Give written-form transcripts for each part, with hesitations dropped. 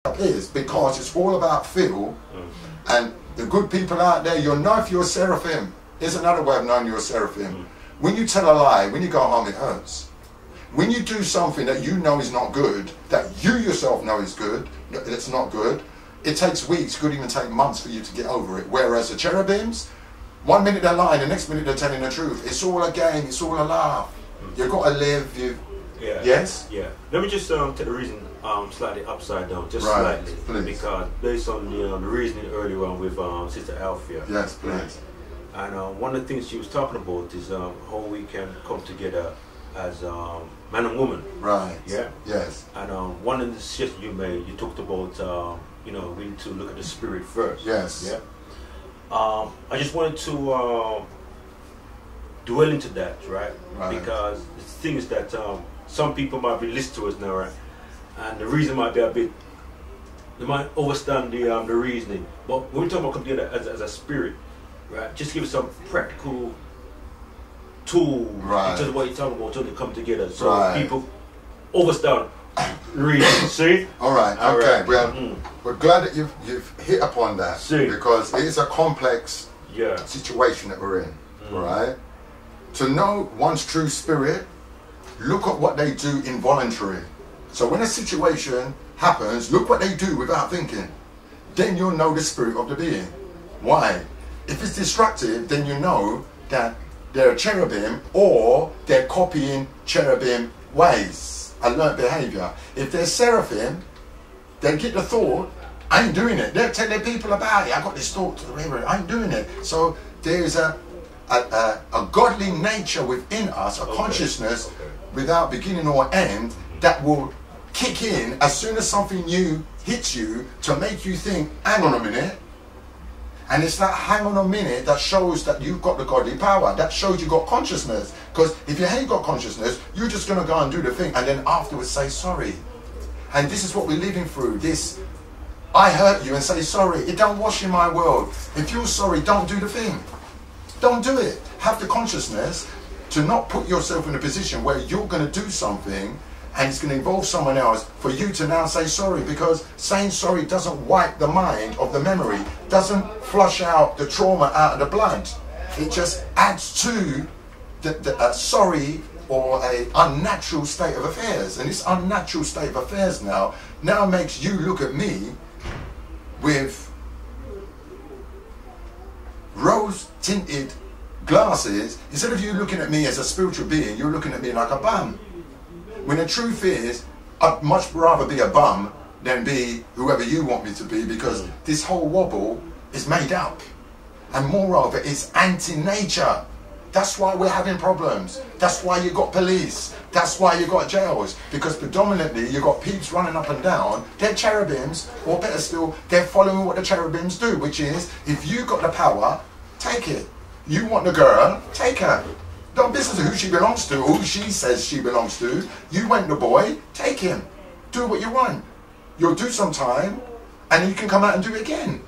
is, because it's all about feel. And the good people out there, you'll know if you're a seraphim. Here's another way of knowing you're a seraphim. When you tell a lie, when you go home, it hurts. When you do something that you know is not good, that you yourself know is good, that it's not good, it takes weeks, could even take months for you to get over it. Whereas the cherubims, 1 minute they're lying, the next minute they're telling the truth. It's all a game, it's all a laugh. You've got to live, yes? Yeah. Let me just take the reason slightly upside down, just Right, slightly. please. Because based on the reasoning earlier on with Sister Althea. Yes, please. And one of the things she was talking about is how we can come together as man and woman. Right. Yeah. Yes. And one of the suggestions you made, you talked about, we need to look at the spirit first. Yes. Yeah. I just wanted to dwell into that, right? Because the thing is that some people might be listening to us now, right? And the reason might be a bit, they might overstand the reasoning. But when we talk about come together as a spirit, right? Just give us some practical tools in terms of what you're talking about to come together, so people understand reason. See? All right. Okay. We're glad that you've hit upon that, because it is a complex situation that we're in. Right. To know one's true spirit, look at what they do involuntarily. So when a situation happens, look what they do without thinking. Then you'll know the spirit of the being. Why? If it's destructive, then you know that they're a cherubim, or they're copying cherubim ways, alert behavior. If they're seraphim, they get the thought, I ain't doing it. They'll tell their people about it. I got this thought to the river, I ain't doing it. So there's a godly nature within us, a consciousness without beginning or end, that will kick in as soon as something new hits you to make you think, hang on a minute. And it's that hang on a minute that shows that you've got the godly power, that shows you've got consciousness. Because if you ain't got consciousness, you're just going to go and do the thing and then afterwards say sorry. And this is what we're living through, this I hurt you and say sorry. It don't wash in my world. If you're sorry, don't do the thing. Don't do it. Have the consciousness to not put yourself in a position where you're going to do something and it's going to involve someone else for you to now say sorry, because saying sorry doesn't wipe the mind of the memory, doesn't flush out the trauma out of the blood. It just adds to the sorry or a unnatural state of affairs. And this unnatural state of affairs now makes you look at me with rose-tinted glasses. Instead of you looking at me as a spiritual being, you're looking at me like a bum. When the truth is, I'd much rather be a bum than be whoever you want me to be, because this whole wobble is made up. And moreover, it's anti-nature. That's why we're having problems. That's why you got police. That's why you got jails. Because predominantly you got peeps running up and down. They're cherubims, or better still, they're following what the cherubims do, which is, if you got the power, take it. You want the girl, take her. Don't business who she belongs to, who she says she belongs to. You want the boy, take him. Do what you want. You'll do some time, and you can come out and do it again.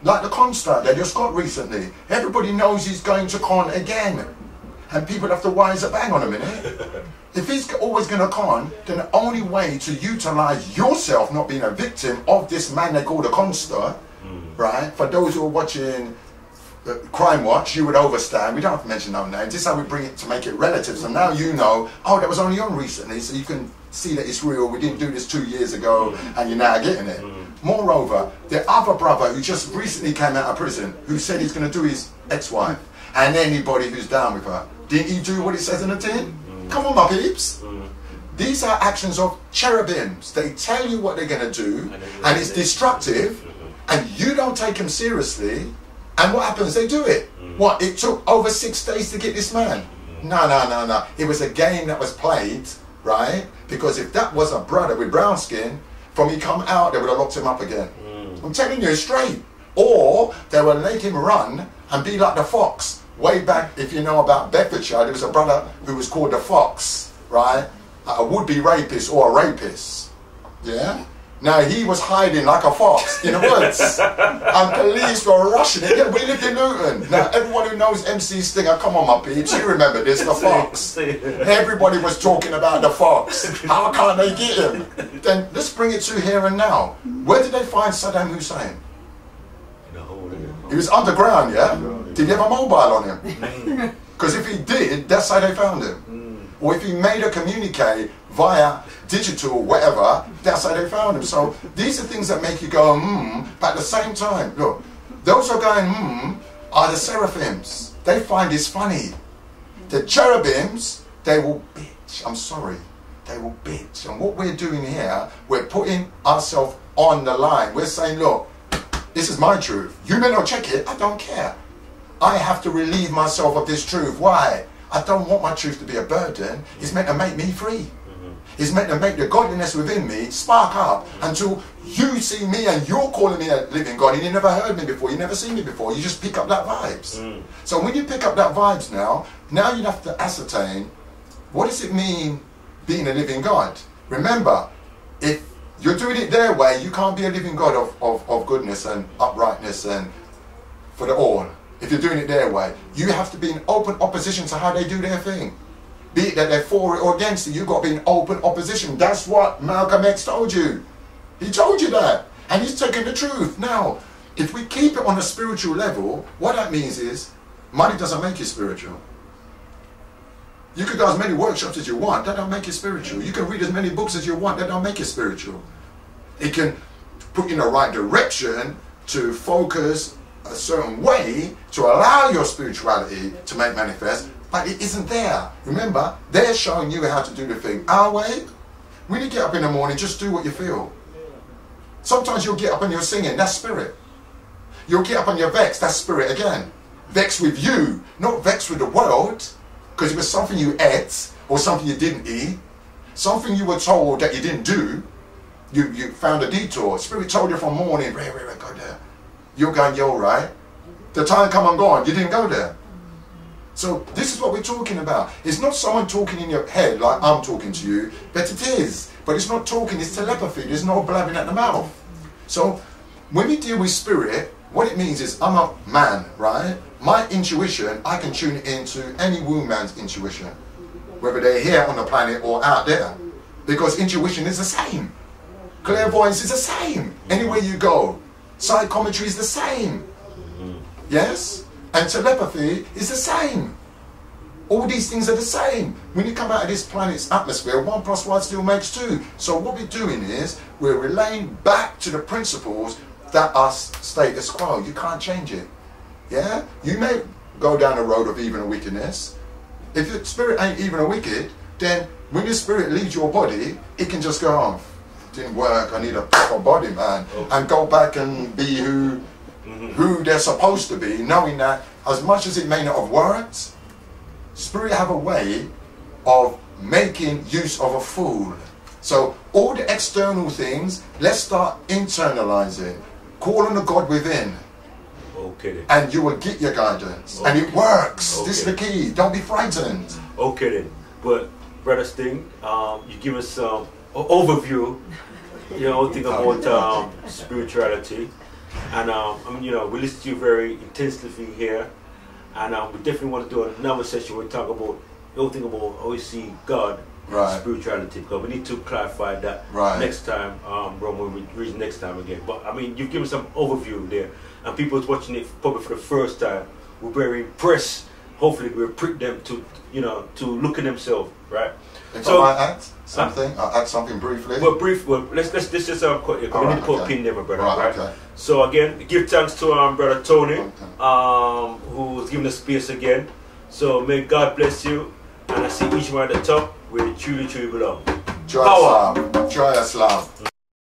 Like the con star that just got recently. Everybody knows he's going to con again. And people have to wise up, hang on a minute. If he's always going to con, then the only way to utilize yourself not being a victim of this man they call the con star, right? For those who are watching Crime Watch, you would understand. We don't have to mention no names. This is how we bring it to make it relative. So now you know, oh, that was only on recently, so you can see that it's real. We didn't do this 2 years ago, and you're now getting it. Moreover, the other brother who just recently came out of prison, who said he's going to do his ex-wife, and anybody who's down with her, didn't he do what it says in the tin? Come on, my peeps. These are actions of cherubims. They tell you what they're going to do, and it's destructive, and you don't take them seriously. And what happens? They do it. What? It took over 6 days to get this man? No. It was a game that was played, right? Because if that was a brother with brown skin, from he come out, they would have locked him up again. I'm telling you straight. Or they would make him run and be like the fox. Way back, if you know about Bedfordshire, there was a brother who was called the Fox, right? A would-be rapist or a rapist. Yeah? Now he was hiding like a fox in the woods, and police were rushing it. Yeah, we lived in Luton. Now everyone who knows MC Stinger, come on my peeps, you remember this, the fox. Everybody was talking about the fox. How can't they get him? Then let's bring it to here and now. Where did they find Saddam Hussein? In a hole. He was underground, yeah? Did he have a mobile on him? Because if he did, that's how they found him. Or if he made a communique via digital, whatever, that's how they found him. So these are things that make you go, but at the same time, look, those who are going, are the seraphims. They find this funny. The cherubims, they will bitch. I'm sorry. They will bitch. And what we're doing here, we're putting ourselves on the line. We're saying, look, this is my truth. You may not check it. I don't care. I have to relieve myself of this truth. Why? I don't want my truth to be a burden. It's meant to make me free. It's meant to make the godliness within me spark up until you see me and you're calling me a living God and you never heard me before, you never seen me before, you just pick up that vibes. So when you pick up that vibes now you have to ascertain, what does it mean being a living God? Remember, if you're doing it their way, you can't be a living God of goodness and uprightness and for the all. If you're doing it their way, you have to be in open opposition to how they do their thing. Be it that they're for it or against it, you've got to be in open opposition. That's what Malcolm X told you. He told you that. And he's taking the truth. Now, if we keep it on a spiritual level, what that means is, money doesn't make you spiritual. You can go as many workshops as you want, that don't make you spiritual. You can read as many books as you want, that don't make you spiritual. It can put you in the right direction to focus a certain way to allow your spirituality to make manifest, but it isn't there. Remember, they're showing you how to do the thing. Our way, when you get up in the morning, just do what you feel. Sometimes you'll get up and you're singing, that's spirit. You'll get up and you're vexed, that's spirit again. Vexed with you, not vexed with the world, because it was something you ate or something you didn't eat, something you were told that you didn't do. You found a detour. Spirit told you from morning, go there. You're going, you're right. The time come and gone, you didn't go there. So this is what we're talking about. It's not someone talking in your head like I'm talking to you, but it is. But it's not talking, it's telepathy. There's no blabbing at the mouth. So when we deal with spirit, what it means is I'm a man, right? My intuition, I can tune into any woman's intuition, whether they're here on the planet or out there, because intuition is the same. Clairvoyance is the same. Anywhere you go. Psychometry is the same. Yes? And telepathy is the same. All these things are the same. When you come out of this planet's atmosphere, 1 + 1 still makes 2. So what we're doing is, we're relaying back to the principles that are status quo. You can't change it. Yeah? You may go down the road of evil and wickedness. If your spirit ain't evil and wicked, then when your spirit leaves your body, it can just go on. Didn't work, I need a proper body, man. And go back and be who they're supposed to be, knowing that as much as it may not have worked, spirit have a way of making use of a fool. So all the external things, let's start internalizing. Call on the God within. Okay then. And you will get your guidance. Okay. And it works. Okay. This is the key. Don't be frightened. Okay then. But Brother Sting, you give us some overview, thing about spirituality, and I mean, we listen to you very intensively here, and we definitely want to do another session where we talk about the whole thing about how we see God, right, spirituality, because we need to clarify that next time, when we reach next time again. But I mean, you've given some overview there, and people watching it probably for the first time were very impressed. Hopefully, we'll prick them to look at themselves, right? If I might add something, I'll add something briefly. Well, let's just we need to put a pin there, my brother. Right? Okay. So again, give thanks to Brother Tony, who's given us space again. So may God bless you, and I see each one at the top where you truly belong. Joy Islam.